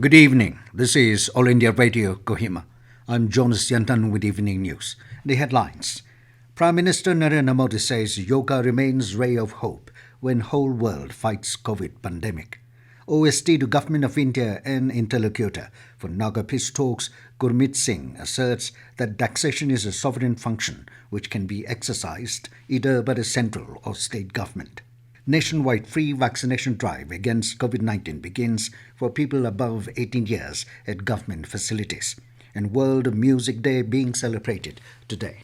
Good evening. This is All India Radio, Kohima. I'm Jonas Yantan with Evening News. The headlines. Prime Minister Narendra Modi says yoga remains ray of hope when whole world fights COVID pandemic. OST to Government of India and Interlocutor for Naga Peace Talks, Gurmeet Singh asserts that taxation is a sovereign function which can be exercised either by the central or state government. Nationwide free vaccination drive against COVID-19 begins for people above 18 years at government facilities, and World Music Day being celebrated today.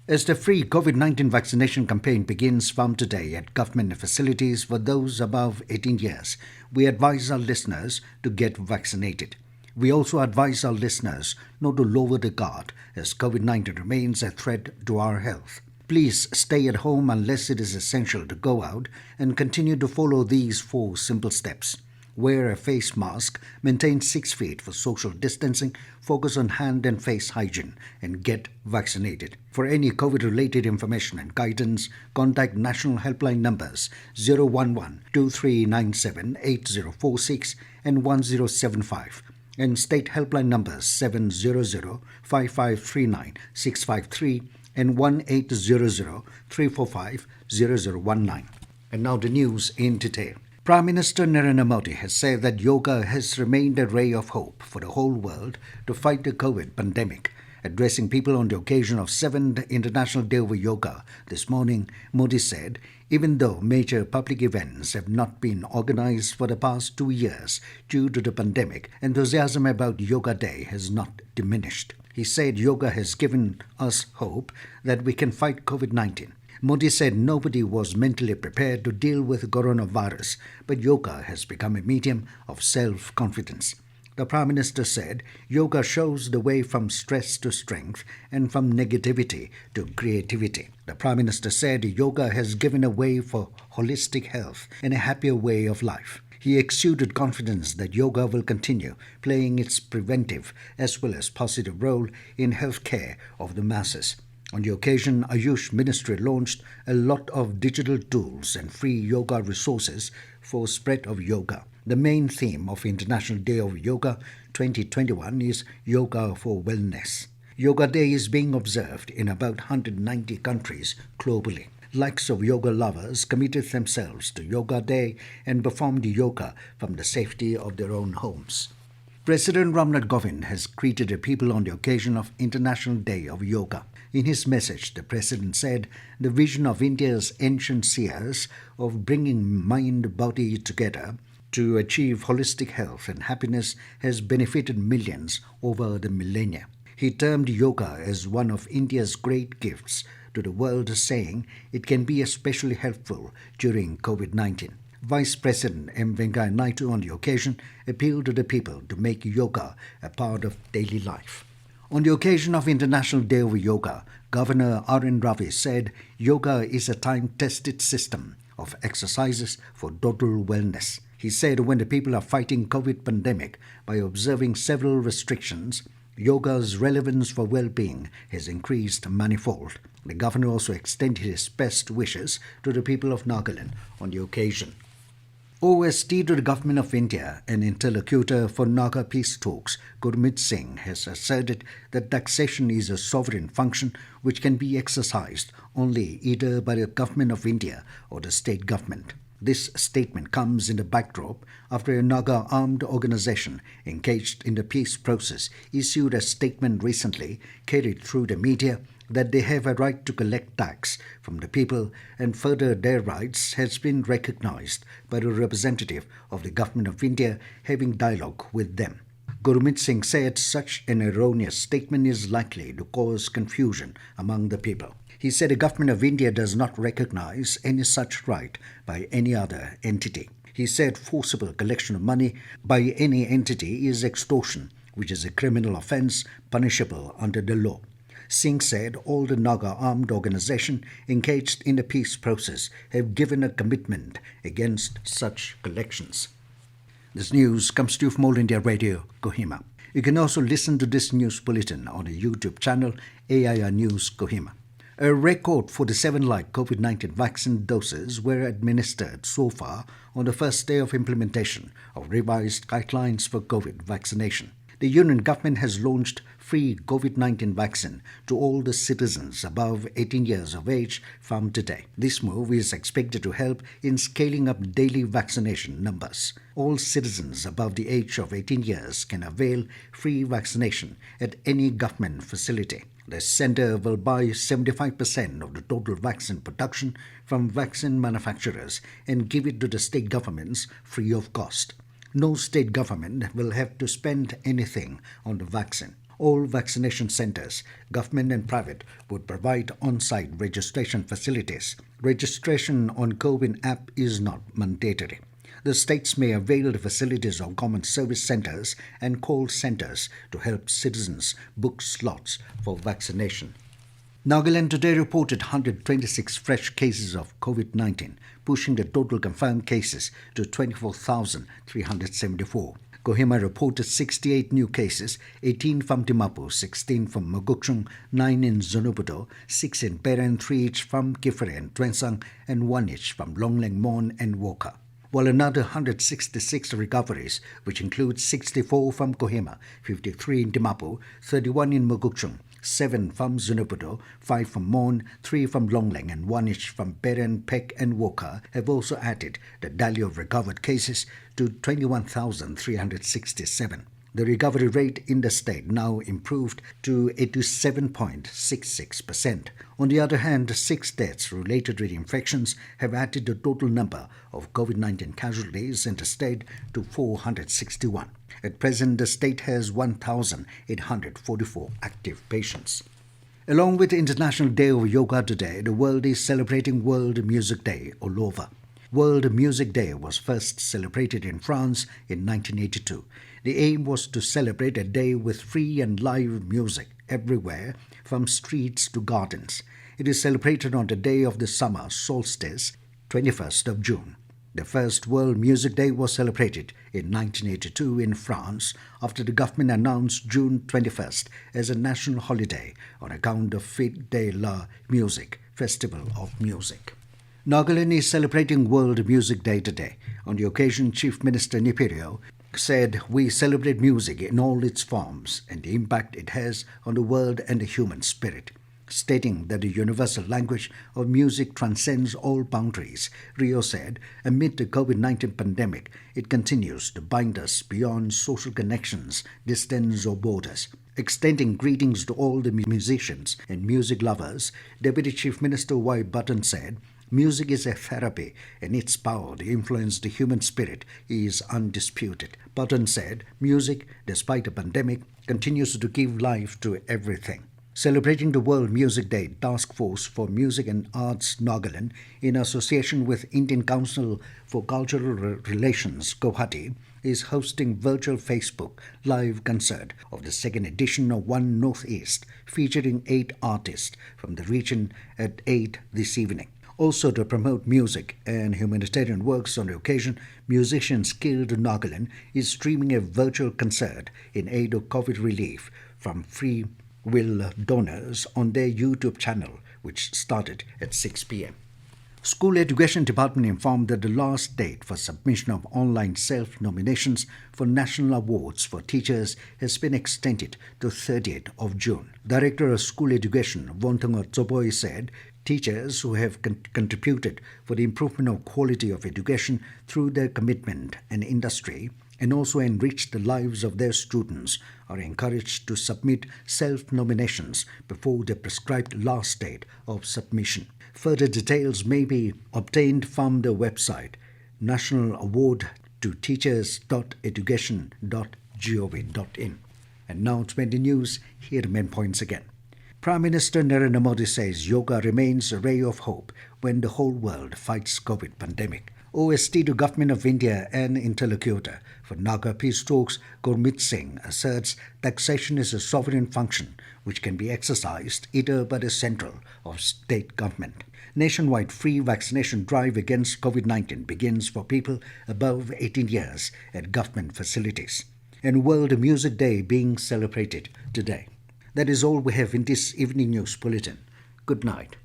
As the free COVID-19 vaccination campaign begins from today at government facilities for those above 18 years, we advise our listeners to get vaccinated. We also advise our listeners not to lower the guard as COVID-19 remains a threat to our health. Please stay at home unless it is essential to go out and continue to follow these 4 simple steps. Wear a face mask, maintain 6 feet for social distancing, focus on hand and face hygiene, and get vaccinated. For any COVID-related information and guidance, contact national helpline numbers 011-2397-8046 and 1075 and state helpline numbers 700-5539-653 and 1800-345-0019. And now the news in detail. Prime Minister Narendra Modi has said that yoga has remained a ray of hope for the whole world to fight the COVID pandemic. Addressing people on the occasion of 7th International Day of Yoga this morning, Modi said, even though major public events have not been organized for the past 2 years due to the pandemic, enthusiasm about Yoga Day has not diminished. He said yoga has given us hope that we can fight COVID-19. Modi said nobody was mentally prepared to deal with coronavirus, but yoga has become a medium of self-confidence. The Prime Minister said yoga shows the way from stress to strength and from negativity to creativity. The Prime Minister said yoga has given a way for holistic health and a happier way of life. He exuded confidence that yoga will continue playing its preventive as well as positive role in health care of the masses. On the occasion, Ayush Ministry launched a lot of digital tools and free yoga resources for spread of yoga. The main theme of International Day of Yoga 2021 is Yoga for Wellness. Yoga Day is being observed in about 190 countries globally. Likes of yoga lovers committed themselves to Yoga Day and performed yoga from the safety of their own homes. President Ramnath Kovind has greeted the people on the occasion of International Day of Yoga. In his message, the President said the vision of India's ancient seers of bringing mind-body together to achieve holistic health and happiness has benefited millions over the millennia. He termed yoga as one of India's great gifts to the world, saying it can be especially helpful during COVID-19. Vice President M. Venkaiah Naidu on the occasion appealed to the people to make yoga a part of daily life. On the occasion of International Day of Yoga, Governor R.N. Ravi said yoga is a time-tested system of exercises for total wellness. He said when the people are fighting COVID pandemic by observing several restrictions, yoga's relevance for well-being has increased manifold. The governor also extended his best wishes to the people of Nagaland on the occasion. OST to the Government of India and Interlocutor for Naga Peace Talks, Gurmeet Singh has asserted that taxation is a sovereign function which can be exercised only either by the Government of India or the state government. This statement comes in the backdrop after a Naga armed organization engaged in the peace process issued a statement recently carried through the media that they have a right to collect tax from the people, and further their rights has been recognized by the representative of the Government of India having dialogue with them. Gurmeet Singh said such an erroneous statement is likely to cause confusion among the people. He said the Government of India does not recognize any such right by any other entity. He said forcible collection of money by any entity is extortion, which is a criminal offence punishable under the law. Singh said all the Naga armed organization engaged in the peace process have given a commitment against such collections. This news comes to you from All India Radio, Kohima. You can also listen to this news bulletin on the YouTube channel AIR News Kohima. A record 47 lakh COVID-19 vaccine doses were administered so far on the first day of implementation of revised guidelines for COVID vaccination. The Union Government has launched free COVID-19 vaccine to all the citizens above 18 years of age from today. This move is expected to help in scaling up daily vaccination numbers. All citizens above the age of 18 years can avail free vaccination at any government facility. The centre will buy 75% of the total vaccine production from vaccine manufacturers and give it to the state governments free of cost. No state government will have to spend anything on the vaccine. All vaccination centres, government and private, would provide on-site registration facilities. Registration on CoWIN app is not mandatory. The states may avail the facilities of government service centres and call centres to help citizens book slots for vaccination. Nagaland today reported 126 fresh cases of COVID-19, pushing the total confirmed cases to 24,374. Kohima reported 68 new cases, 18 from Dimapur, 16 from Mogokchung, 9 in Zunubudo, 6 in Peren, 3 each from Kifere and Twensang, and 1 each from Longleng, Mon and Woka. While another 166 recoveries, which include 64 from Kohima, 53 in Dimapur, 31 in Mogokchung, 7 from Zunubudo, 5 from Mon, 3 from Longleng and 1 each from Peren, Pek and Woka have also added the tally of recovered cases to 21,367. The recovery rate in the state now improved to 87.66%. On the other hand, 6 deaths related to the infections have added the total number of COVID-19 casualties in the state to 461. At present, the state has 1,844 active patients. Along with the International Day of Yoga today, the world is celebrating World Music Day all over. World Music Day was first celebrated in France in 1982. The aim was to celebrate a day with free and live music everywhere, from streets to gardens. It is celebrated on the day of the summer solstice, 21st of June. The first World Music Day was celebrated in 1982 in France after the government announced June 21st as a national holiday on account of Fête de la Musique, Festival of Music. Nagaland is celebrating World Music Day today. On the occasion, Chief Minister Nipirio said, "We celebrate music in all its forms and the impact it has on the world and the human spirit." Stating that the universal language of music transcends all boundaries, Rio said, amid the COVID-19 pandemic, it continues to bind us beyond social connections, distance or borders. Extending greetings to all the musicians and music lovers, Deputy Chief Minister Y. Button said, "Music is a therapy, and its power to influence the human spirit is undisputed." Button said, "Music, despite the pandemic, continues to give life to everything." Celebrating the World Music Day, Task Force for Music and Arts Nagaland, in association with Indian Council for Cultural Relations, Guwahati, is hosting virtual Facebook live concert of the second edition of One Northeast, featuring 8 artists from the region at 8 this evening. Also, to promote music and humanitarian works on the occasion, Musicians Guild Nagaland is streaming a virtual concert in aid of COVID relief from free will donors on their YouTube channel, which started at 6 p.m. School Education Department informed that the last date for submission of online self-nominations for national awards for teachers has been extended to 30th of June. Director of School Education, Vontongo Tsoboi, said teachers who have contributed for the improvement of quality of education through their commitment and industry and also enrich the lives of their students are encouraged to submit self-nominations before the prescribed last date of submission. Further details may be obtained from the website nationalawardtoteachers.education.gov.in. And now 20 news, here are the main points again. Prime Minister Narendra Modi says yoga remains a ray of hope when the whole world fights COVID pandemic. OST to Government of India and Interlocutor for Naga Peace Talks, Gurmeet Singh asserts taxation is a sovereign function which can be exercised either by the central or state government. Nationwide free vaccination drive against COVID-19 begins for people above 18 years at government facilities. And World Music Day being celebrated today. That is all we have in this evening news bulletin. Good night.